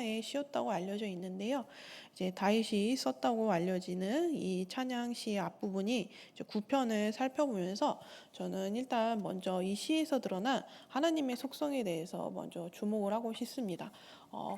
하나의 시였다고 알려져 있는데요. 이제 다윗이 썼다고 알려지는 이 찬양시 앞부분이 이제 9편을 살펴보면서 저는 일단 먼저 이 시에서 드러난 하나님의 속성에 대해서 먼저 주목을 하고 싶습니다.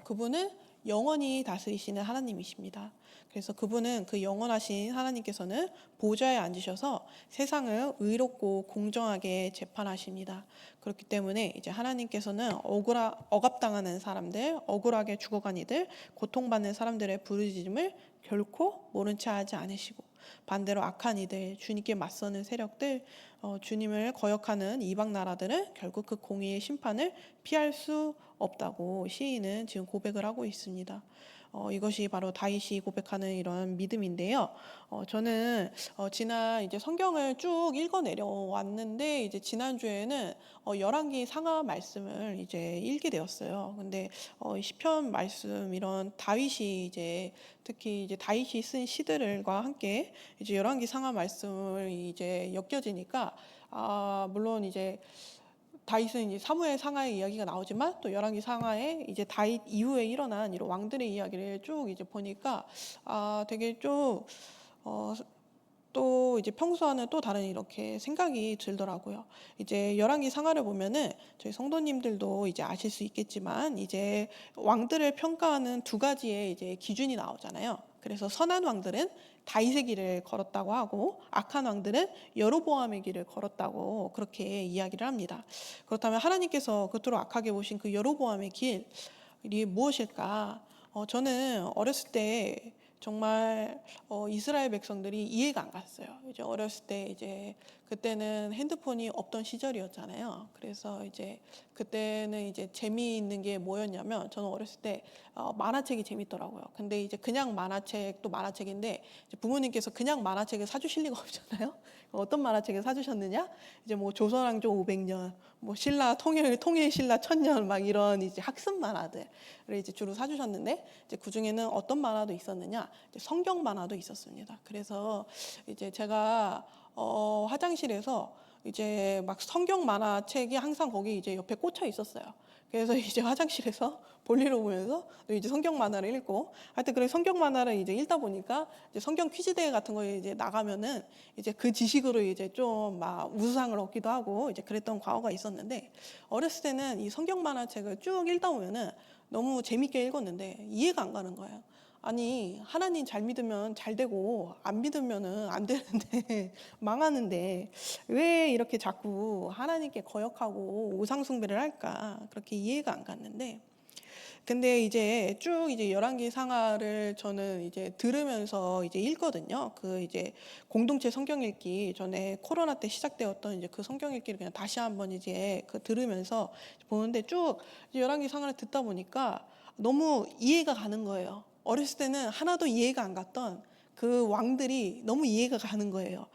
그분은 영원히 다스리시는 하나님이십니다. 그래서 그분은 그 영원하신 하나님께서는 보좌에 앉으셔서 세상을 의롭고 공정하게 재판하십니다. 그렇기 때문에 이제 하나님께서는 억압당하는 사람들, 억울하게 죽어간 이들, 고통받는 사람들의 부르짖음을 결코 모른 채 하지 않으시고, 반대로 악한 이들, 주님께 맞서는 세력들, 주님을 거역하는 이방 나라들은 결국 그 공의의 심판을 피할 수 없다고 시인은 지금 고백을 하고 있습니다. 이것이 바로 다윗이 고백하는 이런 믿음인데요. 저는 지난 이제 성경을 쭉 읽어 내려왔는데 이제 지난주에는 열왕기 상하 말씀을 이제 읽게 되었어요. 근데 시편 말씀 이런 다윗이 이제 특히 이제 다윗이 쓴 시들과 함께 이제 열왕기 상하 말씀을 이제 엮여지니까 물론 이제 다윗은 이제 사무엘 상하의 이야기가 나오지만 또 열왕기 상하에 이제 다윗 이후에 일어난 이런 왕들의 이야기를 쭉 이제 보니까 되게 좀 또 이제 평소와는 또 다른 이렇게 생각이 들더라고요. 이제 열왕기 상하를 보면은 저희 성도님들도 이제 아실 수 있겠지만 이제 왕들을 평가하는 두 가지의 이제 기준이 나오잖아요. 그래서 선한 왕들은 다윗의 길을 걸었다고 하고 악한 왕들은 여로보암의 길을 걸었다고 그렇게 이야기를 합니다. 그렇다면 하나님께서 그토록 악하게 보신 그 여로보암의 길이 무엇일까? 저는 어렸을 때 정말 이스라엘 백성들이 이해가 안 갔어요. 이제 어렸을 때 이제 그때는 핸드폰이 없던 시절이었잖아요. 그래서 이제 그때는 이제 재미있는 게 뭐였냐면 저는 어렸을 때 만화책이 재밌더라고요. 근데 이제 그냥 만화책도 만화책인데 이제 부모님께서 그냥 만화책을 사주실 리가 없잖아요. 어떤 만화책을 사주셨느냐? 이제 뭐 조선왕조 500년, 뭐 신라 통일 신라 1000년 막 이런 이제 학습 만화들을 이제 주로 사주셨는데 이제 그 중에는 어떤 만화도 있었느냐? 이제 성경 만화도 있었습니다. 그래서 이제 제가 화장실에서 이제 막 성경 만화책이 항상 거기 이제 옆에 꽂혀 있었어요. 그래서 이제 화장실에서 볼일을 보면서 이제 성경 만화를 읽고 하여튼 그래 성경 만화를 이제 읽다 보니까 이제 성경 퀴즈 대회 같은 거에 이제 나가면은 이제 그 지식으로 이제 좀 막 우수상을 얻기도 하고 이제 그랬던 과거가 있었는데 어렸을 때는 이 성경 만화책을 쭉 읽다 보면은 너무 재밌게 읽었는데 이해가 안 가는 거예요. 아니 하나님 잘 믿으면 잘 되고 안 믿으면은 안 되는데 망하는데 왜 이렇게 자꾸 하나님께 거역하고 우상 숭배를 할까 그렇게 이해가 안 갔는데 근데 이제 쭉 이제 열왕기 상하를 저는 이제 들으면서 이제 읽거든요. 그 이제 공동체 성경 읽기 전에 코로나 때 시작되었던 이제 그 성경 읽기를 그냥 다시 한번 이제 그 들으면서 보는데 쭉 이제 열왕기 상하를 듣다 보니까 너무 이해가 가는 거예요. 어렸을 때는 하나도 이해가 안 갔던 그 왕들이 너무 이해가 가는 거예요.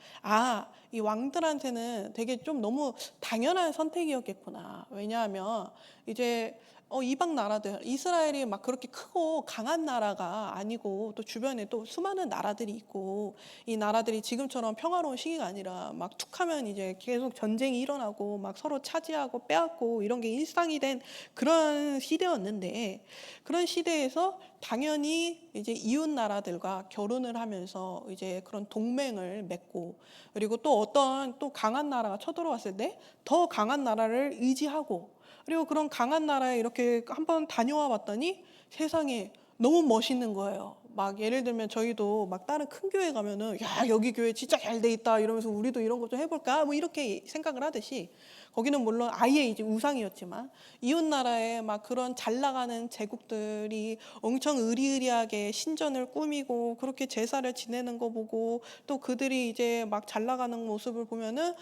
이 왕들한테는 되게 좀 너무 당연한 선택이었겠구나. 왜냐하면 이제 이방 나라들, 이스라엘이 막 그렇게 크고 강한 나라가 아니고 또 주변에 또 수많은 나라들이 있고 이 나라들이 지금처럼 평화로운 시기가 아니라 막 툭하면 이제 계속 전쟁이 일어나고 막 서로 차지하고 빼앗고 이런 게 일상이 된 그런 시대였는데 그런 시대에서 당연히 이제 이웃 나라들과 결혼을 하면서 이제 그런 동맹을 맺고 그리고 또 어떤 또 강한 나라가 쳐들어왔을 때 더 강한 나라를 의지하고 그리고 그런 강한 나라에 이렇게 한번 다녀와 봤더니 세상에 너무 멋있는 거예요. 막 예를 들면 저희도 막 다른 큰 교회 가면은 야 여기 교회 진짜 잘 돼 있다 이러면서 우리도 이런 거 좀 해볼까 뭐 이렇게 생각을 하듯이 거기는 물론 아예 이제 우상이었지만 이웃 나라에 막 그런 잘 나가는 제국들이 엄청 의리의리하게 신전을 꾸미고 그렇게 제사를 지내는 거 보고 또 그들이 이제 막 잘 나가는 모습을 보면은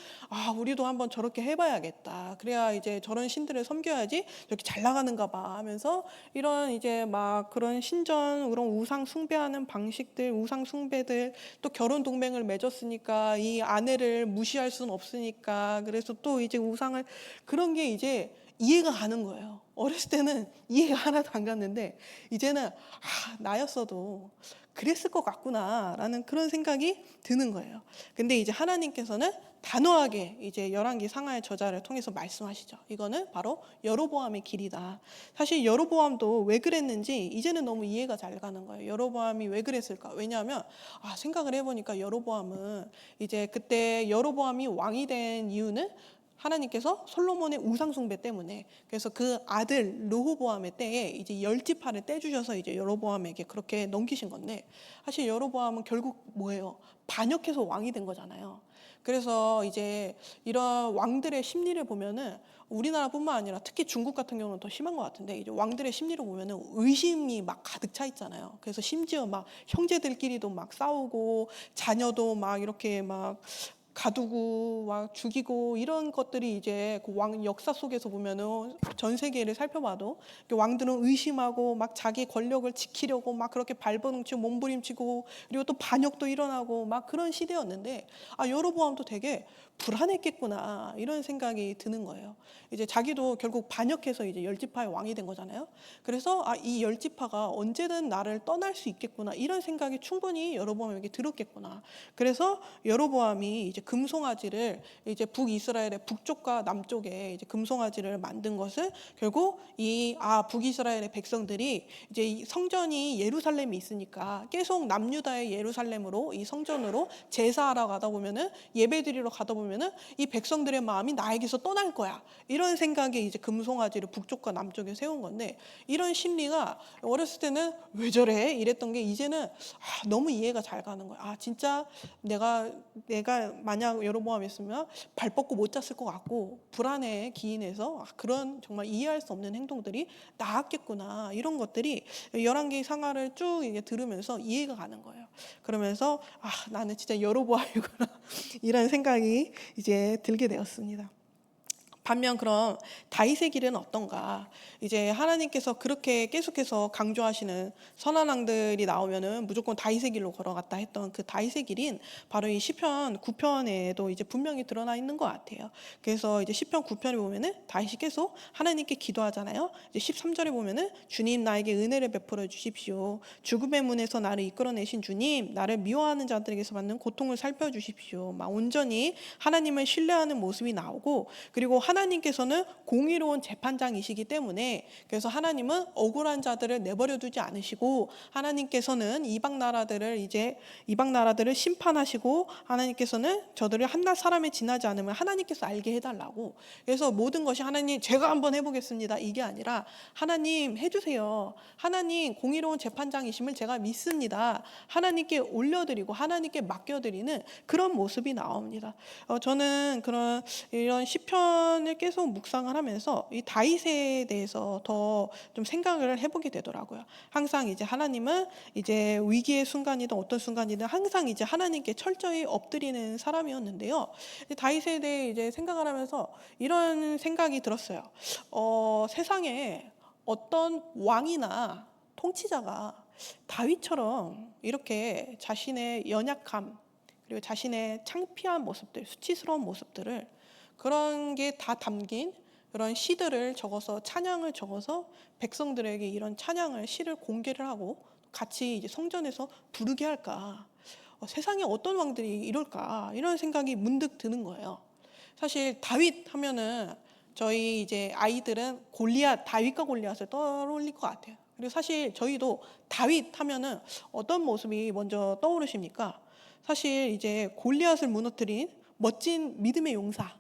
우리도 한번 저렇게 해봐야겠다. 그래야 이제 저런 신들을 섬겨야지 저렇게 잘 나가는가 봐 하면서 이런 이제 막 그런 신전 그런 우상 숭배하는 방식들 우상 숭배들 또 결혼 동맹을 맺었으니까 이 아내를 무시할 수는 없으니까 그래서 또 이제 우상을 그런 게 이제 이해가 가는 거예요. 어렸을 때는 이해가 하나도 안 갔는데 이제는 나였어도 그랬을 것 같구나라는 그런 생각이 드는 거예요. 근데 이제 하나님께서는 단호하게 이제 열왕기 상하의 저자를 통해서 말씀하시죠. 이거는 바로 여로보암의 길이다. 사실 여로보암도 왜 그랬는지 이제는 너무 이해가 잘 가는 거예요. 여로보암이 왜 그랬을까? 왜냐하면 생각을 해보니까 여로보암은 이제 그때 여로보암이 왕이 된 이유는 하나님께서 솔로몬의 우상 숭배 때문에, 그래서 그 아들 르호보암의 때에 이제 열지파를 떼주셔서 이제 여로보암에게 그렇게 넘기신 건데, 사실 여로보암은 결국 뭐예요? 반역해서 왕이 된 거잖아요. 그래서 이제 이런 왕들의 심리를 보면은 우리나라뿐만 아니라 특히 중국 같은 경우는 더 심한 것 같은데, 이제 왕들의 심리를 보면은 의심이 막 가득 차 있잖아요. 그래서 심지어 막 형제들끼리도 막 싸우고 자녀도 막 이렇게 막 가두고 막 죽이고 이런 것들이 이제 그 왕 역사 속에서 보면은 전 세계를 살펴봐도 왕들은 의심하고 막 자기 권력을 지키려고 막 그렇게 발버둥치고 몸부림치고, 그리고 또 반역도 일어나고 막 그런 시대였는데, 여로보암도 되게 불안했겠구나 이런 생각이 드는 거예요. 이제 자기도 결국 반역해서 이제 열지파의 왕이 된 거잖아요. 그래서 이 열지파가 언제든 나를 떠날 수 있겠구나 이런 생각이 충분히 여로보암에게 들었겠구나. 그래서 여로보암이 이제 금송아지를 이제 북이스라엘의 북쪽과 남쪽에 이제 금송아지를 만든 것은 결국 이 북이스라엘의 백성들이 이제 이 성전이 예루살렘에 있으니까 계속 남유다의 예루살렘으로 이 성전으로 제사하러 가다 보면은 예배드리러 가다 보면은 이 백성들의 마음이 나에게서 떠날 거야 이런 생각에 이제 금송아지를 북쪽과 남쪽에 세운 건데, 이런 심리가 어렸을 때는 왜 저래 이랬던 게 이제는 너무 이해가 잘 가는 거야. 진짜 내가 만약 여로보암이었으면 발 뻗고 못 잤을 것 같고 불안에 기인해서 그런 정말 이해할 수 없는 행동들이 나았겠구나 이런 것들이 열왕기 상하를 쭉 이제 들으면서 이해가 가는 거예요. 그러면서 나는 진짜 여로보암이구나 이런 생각이 이제 들게 되었습니다. 반면 그럼 다윗의 길은 어떤가? 이제 하나님께서 그렇게 계속해서 강조하시는 선한 왕들이 나오면은 무조건 다윗의 길로 걸어갔다 했던 그 다윗의 길인 바로 이 시편 9편에도 이제 분명히 드러나 있는 것 같아요. 그래서 이제 시편 9편에 보면은 다윗이 계속 하나님께 기도하잖아요. 이제 13절에 보면은 주님 나에게 은혜를 베풀어 주십시오. 죽음의 문에서 나를 이끌어내신 주님, 나를 미워하는 자들에게서 받는 고통을 살펴주십시오. 막 온전히 하나님을 신뢰하는 모습이 나오고, 그리고 하나님께서는 공의로운 재판장이시기 때문에 그래서 하나님은 억울한 자들을 내버려 두지 않으시고, 하나님께서는 이방 나라들을 심판하시고, 하나님께서는 저들을 한낱 사람에 지나지 않으면 하나님께서 알게 해달라고. 그래서 모든 것이 하나님 제가 한번 해보겠습니다 이게 아니라 하나님 해주세요, 하나님 공의로운 재판장이심을 제가 믿습니다, 하나님께 올려드리고 하나님께 맡겨드리는 그런 모습이 나옵니다. 저는 이런 시편을 계속 묵상을 하면서 이 다윗에 대해서 더 좀 생각을 해보게 되더라고요. 항상 이제 하나님은 이제 위기의 순간이든 어떤 순간이든 항상 이제 하나님께 철저히 엎드리는 사람이었는데요. 다윗에 대해 이제 생각을 하면서 이런 생각이 들었어요. 세상에 어떤 왕이나 통치자가 다윗처럼 이렇게 자신의 연약함, 그리고 자신의 창피한 모습들, 수치스러운 모습들을 그런 게 다 담긴 그런 시들을 적어서, 찬양을 적어서 백성들에게 이런 찬양을, 시를 공개를 하고 같이 이제 성전에서 부르게 할까? 세상에 어떤 왕들이 이럴까? 이런 생각이 문득 드는 거예요. 사실 다윗 하면은 저희 이제 아이들은 다윗과 골리앗을 떠올릴 것 같아요. 그리고 사실 저희도 다윗 하면은 어떤 모습이 먼저 떠오르십니까? 사실 이제 골리앗을 무너뜨린 멋진 믿음의 용사,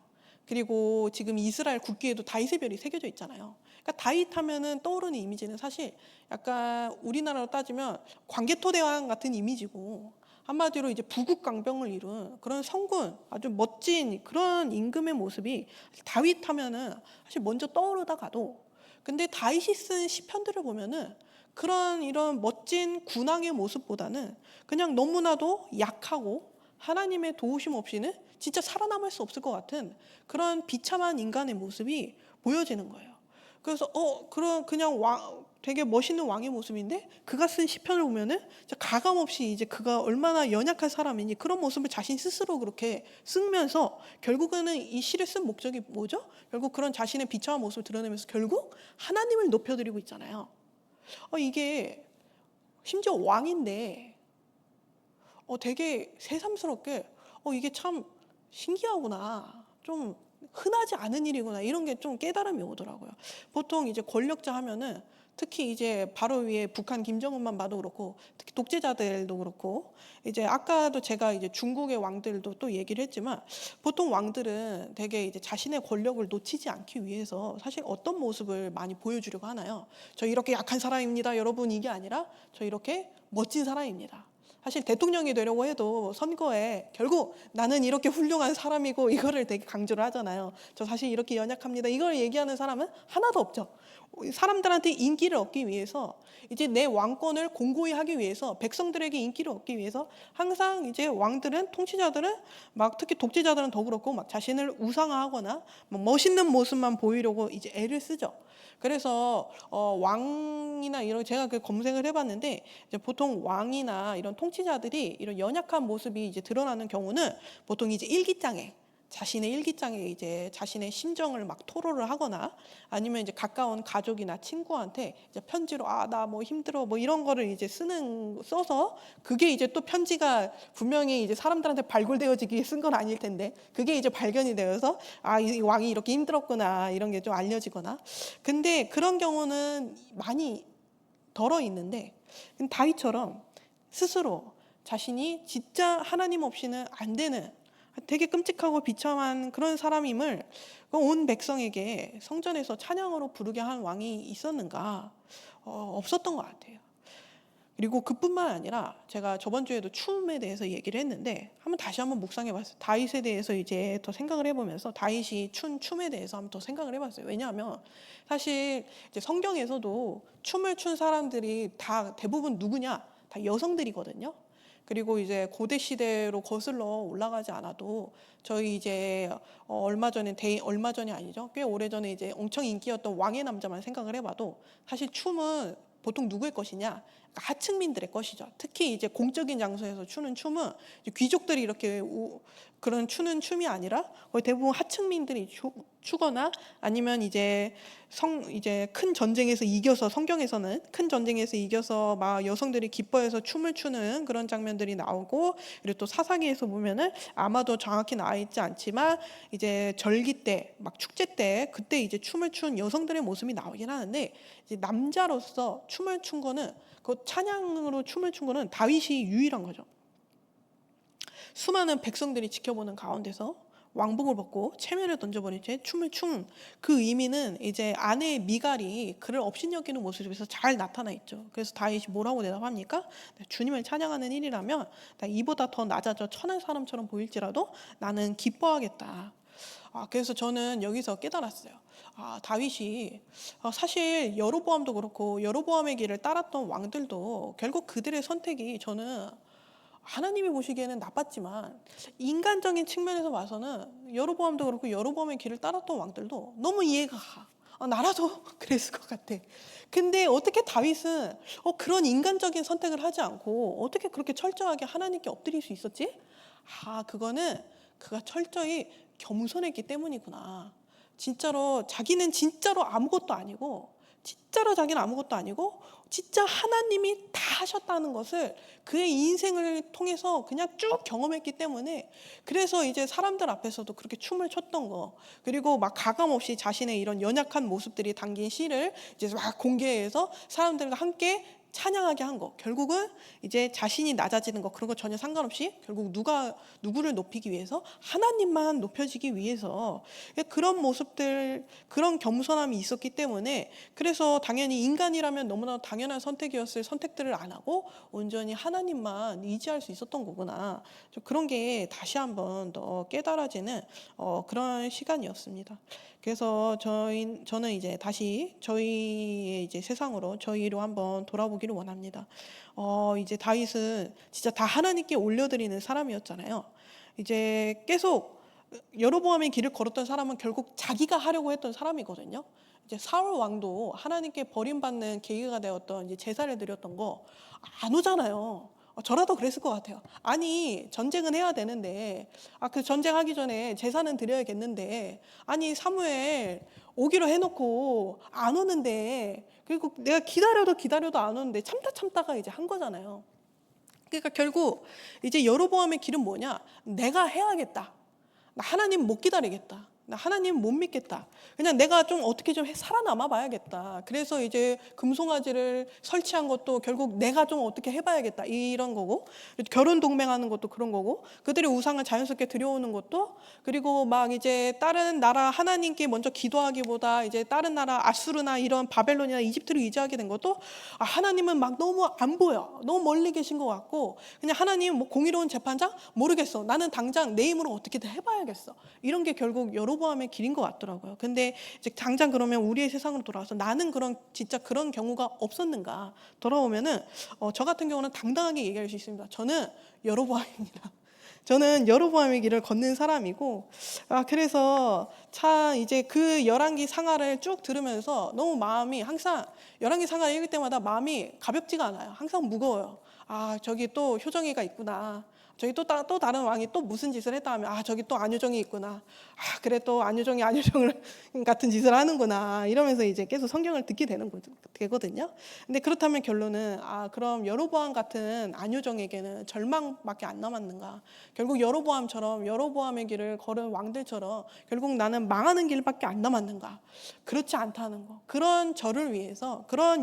그리고 지금 이스라엘 국기에도 다윗의 별이 새겨져 있잖아요. 그러니까 다윗 하면은 떠오르는 이미지는 사실 약간 우리나라로 따지면 광개토대왕 같은 이미지고, 한마디로 이제 부국강병을 이룬 그런 성군, 아주 멋진 그런 임금의 모습이 다윗 하면은 사실 먼저 떠오르다가도, 근데 다윗이 쓴 시편들을 보면은 이런 멋진 군왕의 모습보다는 그냥 너무나도 약하고 하나님의 도우심 없이는 진짜 살아남을 수 없을 것 같은 그런 비참한 인간의 모습이 보여지는 거예요. 그래서 그냥 되게 멋있는 왕의 모습인데 그가 쓴 시편을 보면은 진짜 가감 없이 이제 그가 얼마나 연약한 사람이니 그런 모습을 자신 스스로 그렇게 쓰면서 결국에는 이 시를 쓴 목적이 뭐죠? 결국 그런 자신의 비참한 모습을 드러내면서 결국 하나님을 높여드리고 있잖아요. 이게 심지어 왕인데 되게 새삼스럽게 이게 참 신기하구나. 좀 흔하지 않은 일이구나. 이런 게 좀 깨달음이 오더라고요. 보통 이제 권력자 하면은 특히 이제 바로 위에 북한 김정은만 봐도 그렇고 특히 독재자들도 그렇고 이제 아까도 제가 이제 중국의 왕들도 또 얘기를 했지만 보통 왕들은 되게 이제 자신의 권력을 놓치지 않기 위해서 사실 어떤 모습을 많이 보여주려고 하나요? 저 이렇게 약한 사람입니다. 여러분 이게 아니라 저 이렇게 멋진 사람입니다. 사실 대통령이 되려고 해도 선거에 결국 나는 이렇게 훌륭한 사람이고 이거를 되게 강조를 하잖아요. 저 사실 이렇게 연약합니다. 이걸 얘기하는 사람은 하나도 없죠. 사람들한테 인기를 얻기 위해서 이제 내 왕권을 공고히 하기 위해서 백성들에게 인기를 얻기 위해서 항상 이제 왕들은 통치자들은 막 특히 독재자들은 더 그렇고 막 자신을 우상화하거나 막 멋있는 모습만 보이려고 이제 애를 쓰죠. 그래서 왕이나 이런 제가 그 검색을 해봤는데 이제 보통 왕이나 이런 통치자들이 이런 연약한 모습이 이제 드러나는 경우는 보통 이제 일기장에 자신의 일기장에 이제 자신의 심정을 막 토로를 하거나 아니면 이제 가까운 가족이나 친구한테 이제 편지로 나 뭐 힘들어 뭐 이런 거를 이제 써서 그게 이제 또 편지가 분명히 이제 사람들한테 발굴되어지기 위해 쓴 건 아닐 텐데 그게 이제 발견이 되어서 이 왕이 이렇게 힘들었구나 이런 게 좀 알려지거나 근데 그런 경우는 많이 덜어 있는데 다윗처럼 스스로 자신이 진짜 하나님 없이는 안 되는 되게 끔찍하고 비참한 그런 사람임을 온 백성에게 성전에서 찬양으로 부르게 한 왕이 있었는가? 없었던 것 같아요. 그리고 그뿐만 아니라 제가 저번 주에도 춤에 대해서 얘기를 했는데 다시 한번 묵상해봤어요. 다윗에 대해서 이제 더 생각을 해보면서 다윗이 춘 춤에 대해서 한번 더 생각을 해봤어요. 왜냐하면 사실 이제 성경에서도 춤을 춘 사람들이 다 대부분 누구냐? 다 여성들이거든요. 그리고 이제 고대 시대로 거슬러 올라가지 않아도 저희 이제 얼마 전이 아니죠. 꽤 오래전에 이제 엄청 인기였던 왕의 남자만 생각을 해봐도 사실 춤은 보통 누구의 것이냐? 하층민들의 것이죠. 특히 이제 공적인 장소에서 추는 춤은 귀족들이 이렇게 그런 추는 춤이 아니라 거의 대부분 하층민들이 추거나 아니면 이제 큰 전쟁에서 이겨서 성경에서는 큰 전쟁에서 이겨서 막 여성들이 기뻐해서 춤을 추는 그런 장면들이 나오고 그리고 또 사사기에서 보면은 아마도 정확히 나와 있지 않지만 이제 절기 때 막 축제 때 그때 이제 춤을 춘 여성들의 모습이 나오긴 하는데 이제 남자로서 춤을 춘 거는 그 찬양으로 춤을 춘 거는 다윗이 유일한 거죠. 수많은 백성들이 지켜보는 가운데서 왕복을 벗고 체면을 던져버린 채 춤을 춘 그 의미는 이제 아내 미갈이 그를 업신여기는 모습에서 잘 나타나 있죠. 그래서 다윗이 뭐라고 대답합니까? 주님을 찬양하는 일이라면 이보다 더 낮아져 천한 사람처럼 보일지라도 나는 기뻐하겠다. 그래서 저는 여기서 깨달았어요. 다윗이 사실 여로보암도 그렇고 여로보암의 길을 따랐던 왕들도 결국 그들의 선택이 저는 하나님이 보시기에는 나빴지만 인간적인 측면에서 봐서는 여로보암도 그렇고 여로보암의 길을 따랐던 왕들도 너무 이해가 가. 나라도 그랬을 것 같아. 근데 어떻게 다윗은 그런 인간적인 선택을 하지 않고 어떻게 그렇게 철저하게 하나님께 엎드릴 수 있었지? 그거는 그가 철저히 겸손했기 때문이구나. 자기는 진짜로 아무것도 아니고 진짜 하나님이 다 하셨다는 것을 그의 인생을 통해서 그냥 쭉 경험했기 때문에 그래서 이제 사람들 앞에서도 그렇게 춤을 췄던 거 그리고 막 가감 없이 자신의 이런 연약한 모습들이 담긴 시를 이제 막 공개해서 사람들과 함께 찬양하게 한 거. 결국은 이제 자신이 낮아지는 거 그런 거 전혀 상관없이 결국 누구를 높이기 위해서 하나님만 높여지기 위해서 그런 모습들 그런 겸손함이 있었기 때문에 그래서 당연히 인간이라면 너무나 당연한 선택이었을 선택들을 안 하고 온전히 하나님만 의지할 수 있었던 거구나. 그런 게 다시 한번 더 깨달아지는 그런 시간이었습니다. 그래서 저는 이제 다시 저희의 이제 세상으로 저희로 한번 돌아보기를 원합니다. 이제 다윗은 진짜 다 하나님께 올려드리는 사람이었잖아요. 이제 계속 여로보암의 길을 걸었던 사람은 결국 자기가 하려고 했던 사람이거든요. 이제 사울 왕도 하나님께 버림받는 계기가 되었던 이제 제사를 드렸던 거 안 오잖아요. 저라도 그랬을 것 같아요. 아니 전쟁은 해야 되는데 그 전쟁하기 전에 제사는 드려야겠는데 아니 사무엘 오기로 해놓고 안 오는데 그리고 내가 기다려도 안 오는데 참다가 이제 한 거잖아요. 그러니까 결국 이제 여로보암의 길은 뭐냐? 내가 해야겠다. 나 하나님 못 기다리겠다. 나 하나님 못 믿겠다. 그냥 내가 좀 어떻게 좀 살아남아 봐야겠다. 그래서 이제 금송아지를 설치한 것도 결국 내가 좀 어떻게 해봐야겠다. 이런 거고, 결혼 동맹하는 것도 그런 거고, 그들의 우상을 자연스럽게 들여오는 것도, 그리고 막 이제 다른 나라 하나님께 먼저 기도하기보다 이제 다른 나라 아수르나 이런 바벨론이나 이집트를 의지하게 된 것도 하나님은 막 너무 안 보여. 너무 멀리 계신 것 같고, 그냥 하나님 뭐 공의로운 재판장? 모르겠어. 나는 당장 내 힘으로 어떻게든 해봐야겠어. 이런 게 결국 여로보암의 길인 것 같더라고요. 근데 이제 당장 그러면 우리의 세상으로 돌아와서 나는 진짜 그런 경우가 없었는가 돌아오면은 저 같은 경우는 당당하게 얘기할 수 있습니다. 저는 여로보암입니다. 저는 여로보암의 길을 걷는 사람이고 그래서 참 이제 그 열왕기 상하를 쭉 들으면서 너무 마음이 항상 열왕기 상하를 읽을 때마다 마음이 가볍지가 않아요. 항상 무거워요. 저기 또 효정이가 있구나. 저기 또 다른 왕이 또 무슨 짓을 했다 하면 저기 또 안유정이 있구나. 그래 또 안유정이 안유정을 같은 짓을 하는구나. 이러면서 이제 계속 성경을 듣게 되거든요. 근데 그렇다면 결론은 그럼 여로보암 같은 안유정에게는 절망밖에 안 남았는가? 결국 여로보암의 길을 걸은 왕들처럼 결국 나는 망하는 길밖에 안 남았는가? 그렇지 않다는 거. 그런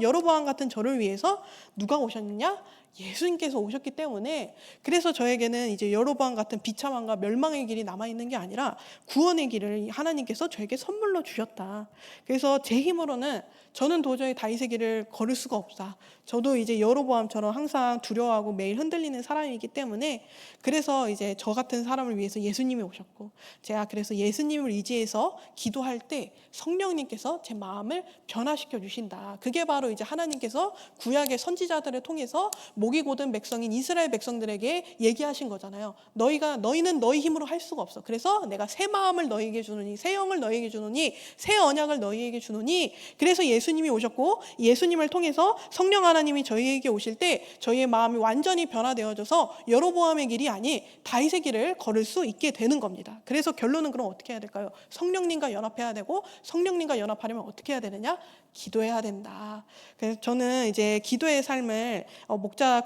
여로보암 같은 저를 위해서 누가 오셨느냐? 예수님께서 오셨기 때문에 그래서 저에게는 이제 여로보암 같은 비참함과 멸망의 길이 남아있는 게 아니라 구원의 길을 하나님께서 저에게 선물로 주셨다. 그래서 제 힘으로는 저는 도저히 다윗의 길을 걸을 수가 없다. 저도 이제 여로보암처럼 항상 두려워하고 매일 흔들리는 사람이기 때문에 그래서 이제 저 같은 사람을 위해서 예수님이 오셨고 제가 그래서 예수님을 의지해서 기도할 때 성령님께서 제 마음을 변화시켜 주신다. 그게 바로 이제 하나님께서 구약의 선지자들을 통해서 목이 곧은 백성인 이스라엘 백성들에게 얘기하신 거잖아요. 너희는 너희 힘으로 할 수가 없어. 그래서 내가 새 마음을 너희에게 주노니 새 영을 너희에게 주노니 새 언약을 너희에게 주노니 그래서 예수님이 오셨고 예수님을 통해서 성령 하나님이 저희에게 오실 때 저희의 마음이 완전히 변화되어져서 여로보암의 길이 아닌 다윗의 길을 걸을 수 있게 되는 겁니다. 그래서 결론은 그럼 어떻게 해야 될까요? 성령님과 연합해야 되고 성령님과 연합하려면 어떻게 해야 되느냐? 기도해야 된다. 그래서 저는 이제 기도의 삶을 목회자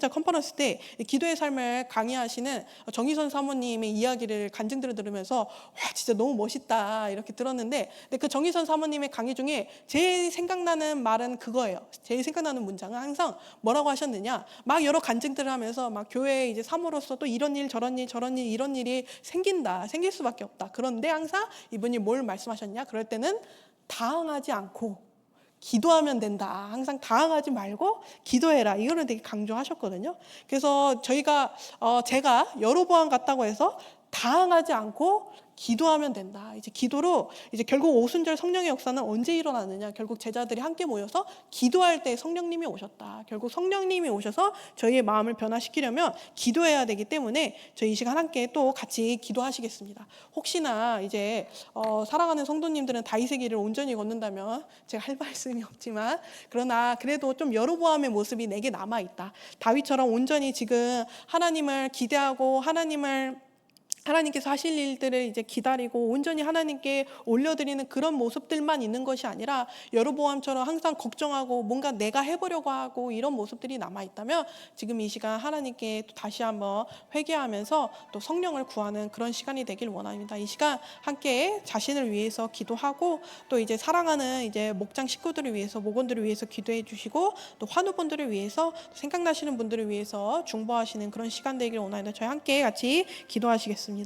컨퍼런스 때 기도의 삶을 강의하시는 정희선 사모님의 이야기를 간증들을 들으면서 와 진짜 너무 멋있다 이렇게 들었는데 근데 그 정희선 사모님의 강의 중에 제일 생각나는 말은 그거예요. 제일 생각나는 문장은 항상 뭐라고 하셨느냐? 막 여러 간증들을 하면서 막 교회에 이제 사모로서 또 이런 일 저런 일 이런 일이 생길 수밖에 없다. 그런데 항상 이분이 뭘 말씀하셨냐? 그럴 때는 당하지 않고 기도하면 된다. 항상 당하지 말고 기도해라. 이거를 되게 강조하셨거든요. 그래서 제가 여로보암 같다고 해서 당하지 않고 기도하면 된다. 이제 기도로 이제 결국 오순절 성령의 역사는 언제 일어나느냐? 결국 제자들이 함께 모여서 기도할 때 성령님이 오셨다. 결국 성령님이 오셔서 저희의 마음을 변화시키려면 기도해야 되기 때문에 저희 이 시간 함께 또 같이 기도하시겠습니다. 혹시나 이제 사랑하는 성도님들은 다윗의 길을 온전히 걷는다면 제가 할 말씀이 없지만 그러나 그래도 좀 여로보암의 모습이 내게 남아 있다. 다윗처럼 온전히 지금 하나님을 기대하고 하나님께서 하실 일들을 이제 기다리고 온전히 하나님께 올려드리는 그런 모습들만 있는 것이 아니라 여로보암처럼 항상 걱정하고 뭔가 내가 해보려고 하고 이런 모습들이 남아있다면 지금 이 시간 하나님께 또 다시 한번 회개하면서 또 성령을 구하는 그런 시간이 되길 원합니다. 이 시간 함께 자신을 위해서 기도하고 또 이제 사랑하는 이제 목장 식구들을 위해서 목원들을 위해서 기도해 주시고 또 환우분들을 위해서 생각나시는 분들을 위해서 중보하시는 그런 시간 되길 원합니다. 저희 함께 같이 기도하시겠습니다.